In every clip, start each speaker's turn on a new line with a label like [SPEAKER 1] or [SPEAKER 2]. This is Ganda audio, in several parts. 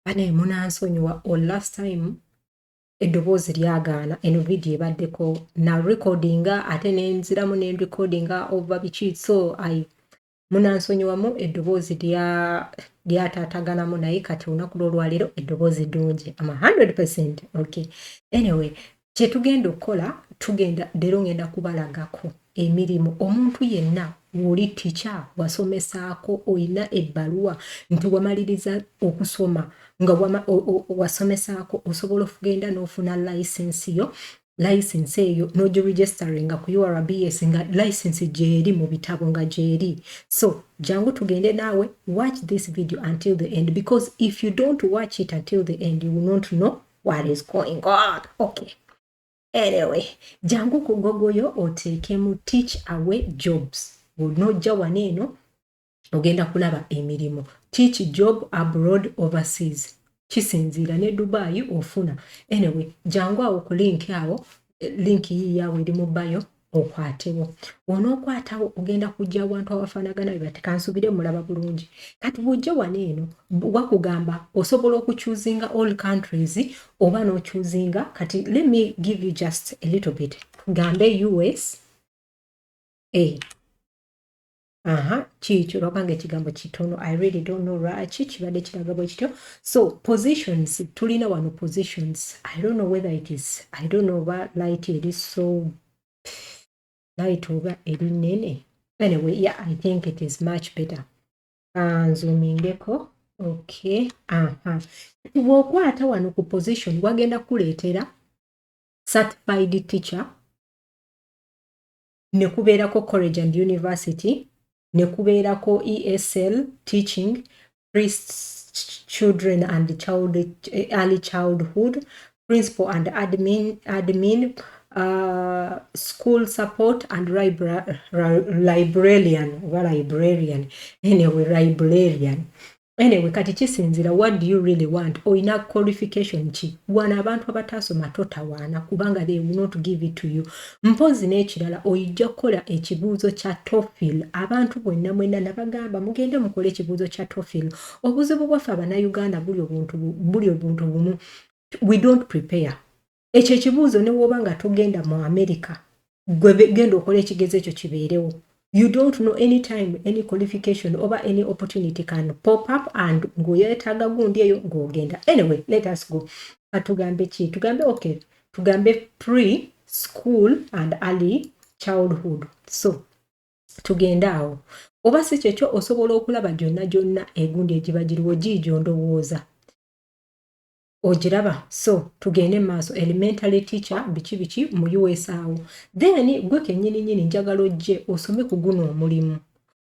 [SPEAKER 1] Bane munansonyiwa last time eddoboozi lyagaana eno video ebaddeko na recordinga ate nenziramu ne recordinga over biki so munansonyiwamu eddoboozi lyataataganamu naye kati olunaku lw'olwaleero eddoboozi ddungi ama 100% okay anyway kyetugenda okukola tugenda leero ngenda kubalagako emirimu omuntu yenna woli teacher wasomesaako oyina ebbaluwa nti wamaliriza okusoma nga wasomesaako osobola okugenda n'ofuna license eyo n'ogiregisteringa ku URBS nga license gyeri mu bitabo nga gyeri so jangu tugende naawe watch this video until the end because if you don't watch it until the end you will not know what is going on okay anyway jangu ku gogoyo oteekemu teach away jobs onojja waneeno ogenda kulaba emirimu teach job abroad overseas kisinziira ne Dubai ofuna anyway jangu awo ku link awo link yiyawo eri mu bayo okwatewo onookwatawo ogenda kujja abantu abafaanagana bye batekansubire mulaba bulungi kati bw'ojja waneeno wakugamba osobola okuchuzinga all countries oba n'ochuzinga kati let me give you just a little bit tugambe US kikyo lwabanga ekigambo kitono I really don't know lwaki kibadde kiraga bwe kityo so positions tulina wano positions I don't know whether it is I don't know oba light eri so light oba eri nene anyway yeah I think it is much better nzoomingeko okay bw'okwata wano ku position wagenda kuleetera certified teacher ne kubeerako college and university ne kubeerako ESL teaching children and early childhood principal and admin school support and librarian anyway kati kisinzira what do you really want oyina qualification ki wana abantu abataasoma totawaana kubanga they will not give it to you mpozi n'ekirala oyijja kukola ekibuuzo kya TOEFL abantu bonna mwenna nabagamba mugende mukole ekibuuzo kya TOEFL obuzibu bwaffe abannayuganda buli obuntu bumu we don't prepare ekyo ekibuuzo ne woba nga togenda mu America gwe genda okola ekigezo ekyo kibeerewo you don't know anytime any qualification or any opportunity can pop up and ng'oyeetaaga gundi eyo ng'ogenda anyway let us go tugambe ki tugambe okay tugambe pre-school and early childhood so tugenda awo oba si kyekyo osobola okulaba gyonna egundi egiba giriwo giigyo ndowooza ogiraba so tugende maaso elementary teacher biki mu US awo then gwe kennyini njagala ojje osome ku guno omulimu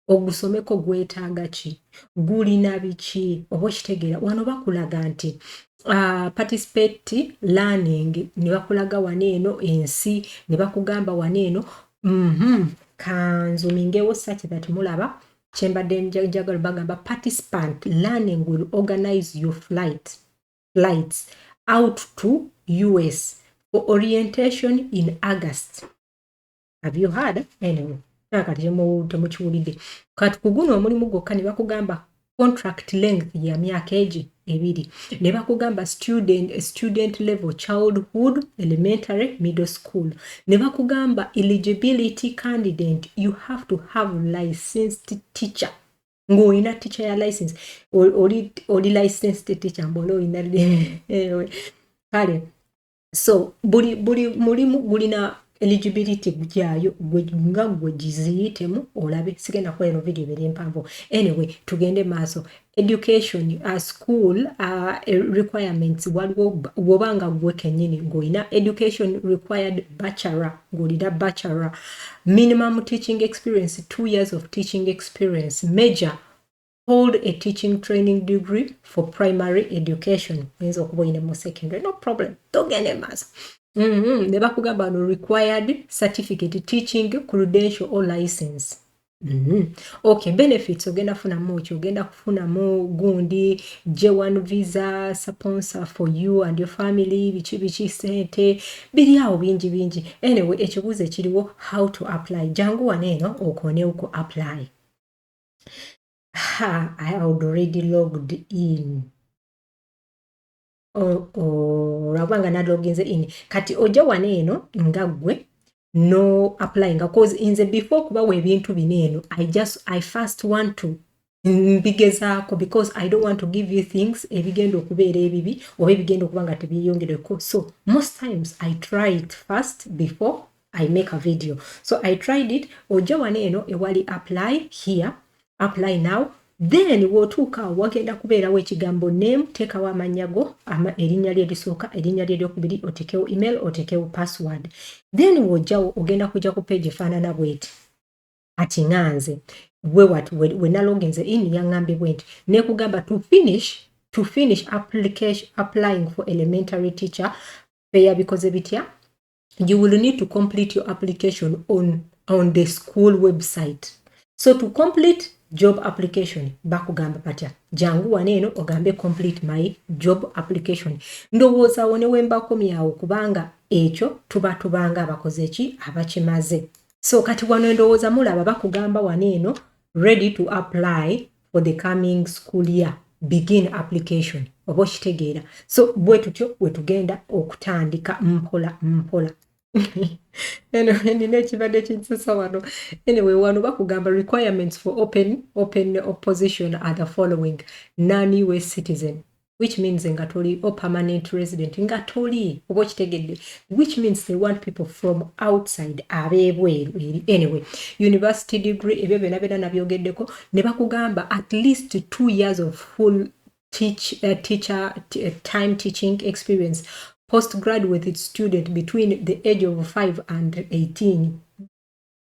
[SPEAKER 1] ogusomeko gwetaaga ki gulina biki oba okitegeera wano bakulaga nti participate learning ne bakulaga waneeno ensi ne bakugamba waneeno kanzumingewo such that mulaba kyembadde njagala bagamba participant learning will organize your flights out to US for orientation in August. Have you heard? Anyway, nakati temukiwulidde. Kati kuguno omulimu gwokka ne bakugamba contract length ya myaka ebiri. Ne bakugamba student level childhood, elementary, middle school. Ne bakugamba eligibility candidate, you have to have licensed teacher. Ng'olina teacher ya license oli licensed teacher mbolo oyina kale so buli mulimu gulina eligibility gyayo nga gwe giziyitemu olabe sigenda kukola eno video beri empanvu anyway tugende maaso education school requirements waliwo wobanga gwe kennyini ng'olina education required bachelor ng'olina bachelor minimum teaching experience 2 years of teaching experience major hold a teaching training degree for primary education means okuba oyina mu secondary no problem togende maaso ne bakugamba no required certificate teaching credential or license okay benefits ogenda kufunamu ki ogenda kufunamu gundi J1 visa sponsor for you and your family biki sente biri awo bingi anyway ekibuuzo ekiriwo how to apply jangu waneeno okone uko apply I had already logged in olwabanga naloginze in kati ojja wano eno nga gwe no applying cause inze before kubawa ebintu bino eno I first want to mbigezaako because I don't want to give you things ebigenda okubeera ebibi oba ebigenda okuba nga tebiyongereko. So most times I try it first before I make a video. So I tried it. Ojja wano eno ewali apply here, apply now. Then wotuuka wagenda kubeerawo ekigambo name, teekawo amannya go, erinnya lye erisooka, erinnya lye eryokubiri, oteekewo email, oteekewo password. Then wojjawo ogenda kujja ku page efaanana bweti. Ati nganze we naloginze in yaŋŋambye bwenti nekugamba to finish application applying for elementary teacher fair bikoze bitya. You will need to complete your application on the school website. So to complete job application bakugamba patya jangu waneeno ogambe complete my job application. Ndowooza wone wembakomyawo kubanga ekyo tubanga abakoze ki abakimaze. So kati wano ndowooza mulaba bakugamba waneeno ready to apply for the coming school year, begin application. Oba okitegeera. So bwe tutyo bwe tugenda okutandika mpola. Anyway, nina ekibadde kinsusa wano. Anyway, wano bakugamba requirements for open opposition are the following. Non-US citizen, which means nga toli, or permanent resident nga toli, oba okitegedde, which means they want people from outside abebweru. Anyway, university degree ebyo byonna nabyogeddeko ne bakugamba at least 2 years of full time teaching experience. Postgraduate student between the age of 5 and 18.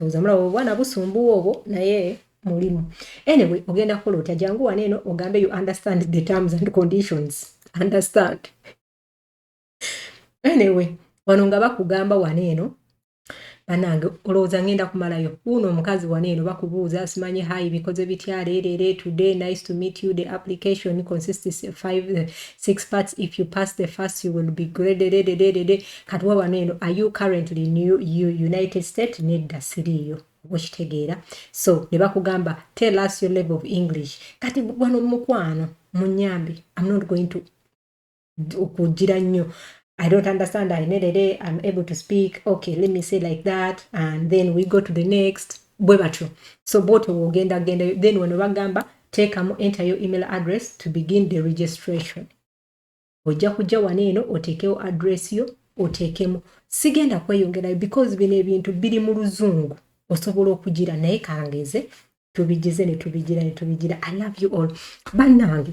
[SPEAKER 1] Ozamula obwana busumbu obwo naye mulimu. Anyway, ogenda kukola otya jangu waneeno ogambe you understand the terms and conditions. Understand. Anyway, wano nga bakugamba waneeno banange olowooza ngenda kumalayo. Uno omukazi waneeno bakubuuza simanyi hi bikoze bitya leerere today nice to meet you. The application consists of 6 parts. If you pass the first you will be graded. Kati waneeno are you currently in United States? Nedda siriiyo. Okitegeera. So ne bakugamba tell us your level of English. Kati wano mukwano munyambe I'm not going to okugira nnyo. I don't understand. I'm able to speak. Okay, let me say like that. And then we go to the next. So both will genda. Then when wagamba, enter your email address to begin the registration. Ojja kujja waneeno oteekeo address yo oteekemu. Sigenda kweyongera because bino ebintu biri mu luzungu. Osobola okugira naye kangeze tubigize ne tubigira. I love you all. Bannange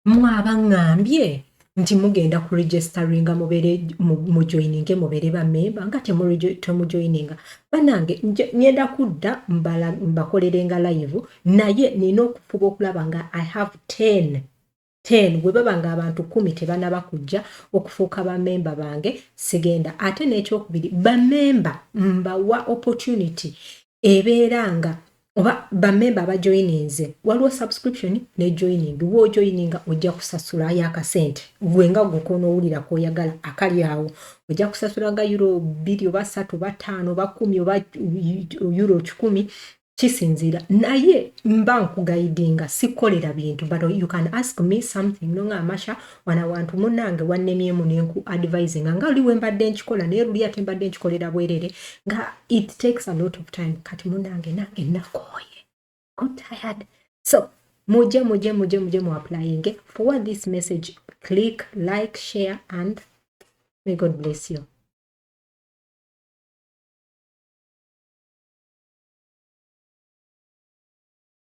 [SPEAKER 1] mwabangambye nti mugenda ku registeringa mubere mu joininge mubere ba member nga temu joininga. Banange nyenda kudda mbakolerenga live naye nina okufuba okulaba nga I have 10 bwe babanga abantu 10 tebanaba kujja okufuuka ba member bange sigenda. Ate n'ekyokubiri ba member mbawa opportunity ebeeranga oba bamemba abajoyininze waliwo subscription ne joining. Wo joininga ojja kusasula yakasente gwenga gukonoowulira koyagala akali awo ojja kusasula nga euro 2 oba 3 oba 5 oba 10 oba euro 10 kisinzira. Naye mba nkugaidinga sikolera bintu but you can ask me something nonga amasha wana wantu munange wannemyemu nenku advising nga oli wembadde nkikola naye luli ate mbadde nkikolera bwerere nga it takes a lot of time. Kati munange nange nakoye got tired. So muje mu applying. Forward this message, click like, share and may God bless you.